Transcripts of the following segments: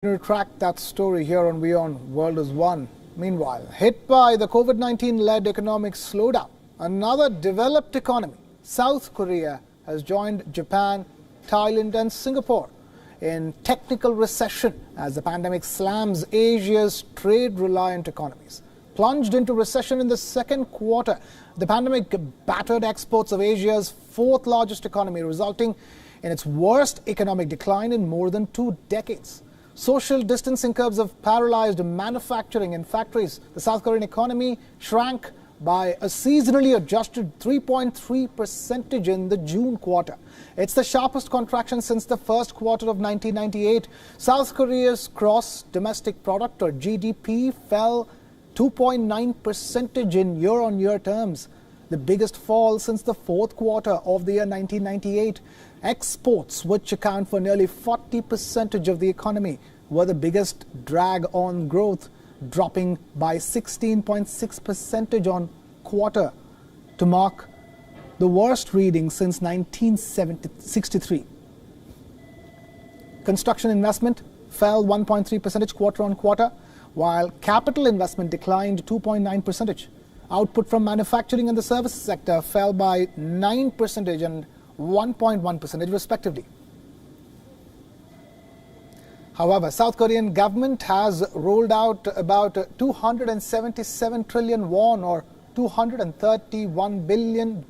To track that story here on WION World is One. Meanwhile, hit by the COVID-19-led economic slowdown, another developed economy, South Korea, has joined Japan, Thailand and Singapore in technical recession as the pandemic slams Asia's trade-reliant economies. Plunged into recession in the second quarter, the pandemic battered exports of Asia's fourth largest economy, resulting in its worst economic decline in more than 2 decades. Social distancing curbs have paralyzed manufacturing in factories. The South Korean economy shrank by a seasonally adjusted 3.3% in the June quarter. It's the sharpest contraction since the first quarter of 1998. South Korea's gross domestic product, or GDP, fell 2.9% in year-on-year terms, the biggest fall since the fourth quarter of the year 1998. Exports, which account for nearly 40% of the economy, were the biggest drag on growth, dropping by 16.6% on quarter to mark the worst reading since 1963. Construction investment fell 1.3% quarter on quarter, while capital investment declined 2.9%. Output from manufacturing and the services sector fell by 9% and 1.1% respectively. However, South Korean government has rolled out about 277 trillion won or $231 billion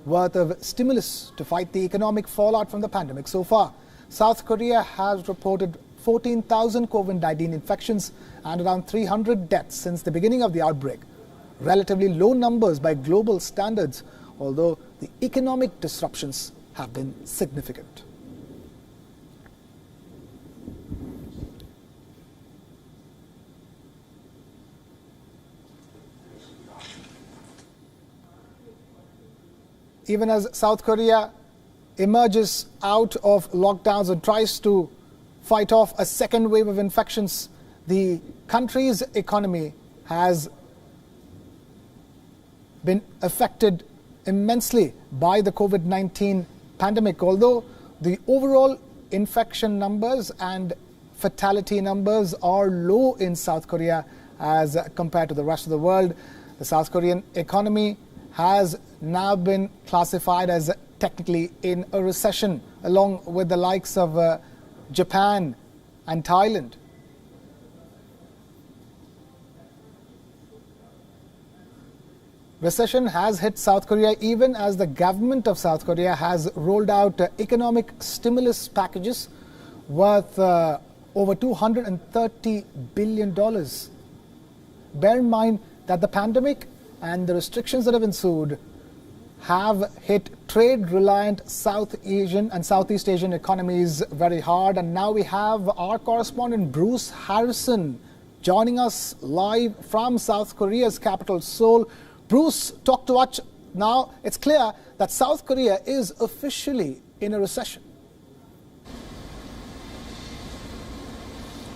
worth of stimulus to fight the economic fallout from the pandemic. So far, South Korea has reported 14,000 COVID-19 infections and around 300 deaths since the beginning of the outbreak. Relatively low numbers by global standards, although the economic disruptions have been significant. Even as South Korea emerges out of lockdowns and tries to fight off a second wave of infections, the country's economy has been affected immensely by the COVID-19 pandemic. Although the overall infection numbers and fatality numbers are low in South Korea as compared to the rest of the world, the South Korean economy has now been classified as technically in a recession, along with the likes of Japan and Thailand. Recession has hit South Korea even as the government of South Korea has rolled out economic stimulus packages worth over $230 billion. Bear in mind that the pandemic and the restrictions that have ensued have hit trade-reliant South Asian and Southeast Asian economies very hard. And now we have our correspondent Bruce Harrison joining us live from South Korea's capital, Seoul. Bruce, talk to us now. It's clear that South Korea is officially in a recession.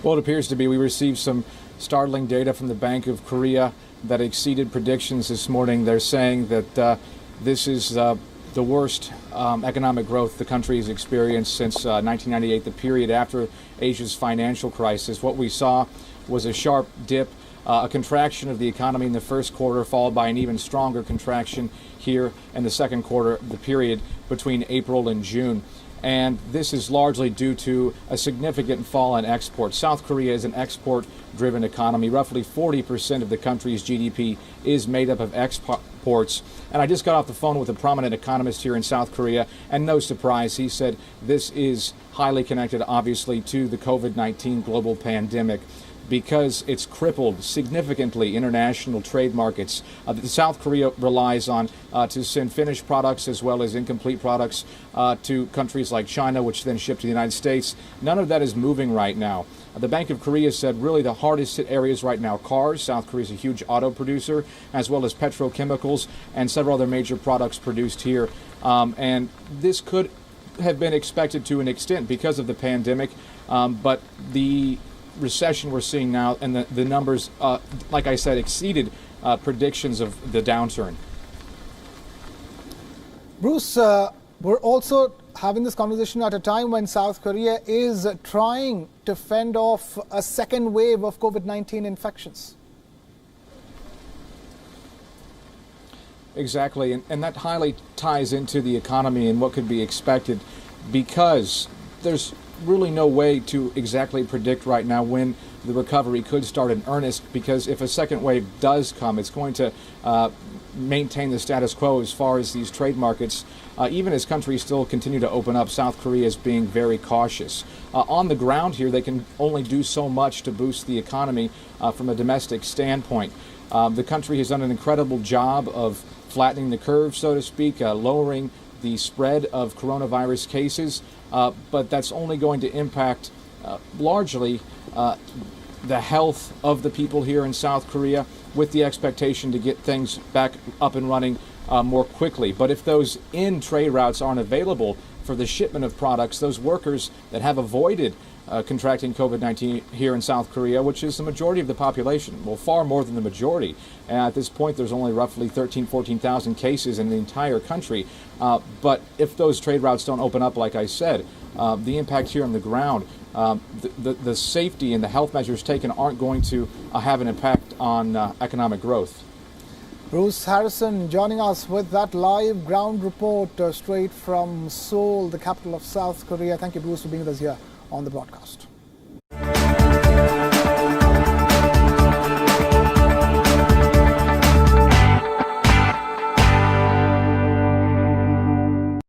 Well, it appears to be. We received some startling data from the Bank of Korea that exceeded predictions this morning. They're saying that this is the worst economic growth the country has experienced since 1998, the period after Asia's financial crisis. What we saw was a sharp dip, a contraction of the economy in the first quarter, followed by an even stronger contraction here in the second quarter, the period between April and June. And this is largely due to a significant fall in exports. South Korea is an export-driven economy. Roughly 40% of the country's GDP is made up of exports. And I just got off the phone with a prominent economist here in South Korea, and no surprise, he said this is highly connected, obviously, to the COVID-19 global pandemic, because it's crippled significantly international trade markets. South Korea relies on to send finished products as well as incomplete products to countries like China, which then ship to the United States. None of that is moving right now. The Bank of Korea said really the hardest hit areas right now, cars. South Korea is a huge auto producer, as well as petrochemicals and several other major products produced here. And this could have been expected to an extent because of the pandemic, but the recession we're seeing now and the numbers, like I said, exceeded predictions of the downturn. Bruce, we're also having this conversation at a time when South Korea is trying to fend off a second wave of COVID-19 infections. Exactly, and that highly ties into the economy and what could be expected, because there's really no way to exactly predict right now when the recovery could start in earnest, because if a second wave does come, it's going to maintain the status quo as far as these trade markets. Even as countries still continue to open up, South Korea is being very cautious. On the ground here, they can only do so much to boost the economy from a domestic standpoint. The country has done an incredible job of flattening the curve, so to speak, lowering the spread of coronavirus cases, but that's only going to impact largely the health of the people here in South Korea, with the expectation to get things back up and running more quickly. But if those in-trade routes aren't available for the shipment of products, those workers that have avoided contracting COVID-19 here in South Korea, which is the majority of the population, well, far more than the majority. And at this point, there's only roughly 14,000 cases in the entire country. But if those trade routes don't open up, like I said, the impact here on the ground, the safety and the health measures taken aren't going to have an impact on economic growth. Bruce Harrison joining us with that live ground report straight from Seoul, the capital of South Korea. Thank you, Bruce, for being with us here on the broadcast.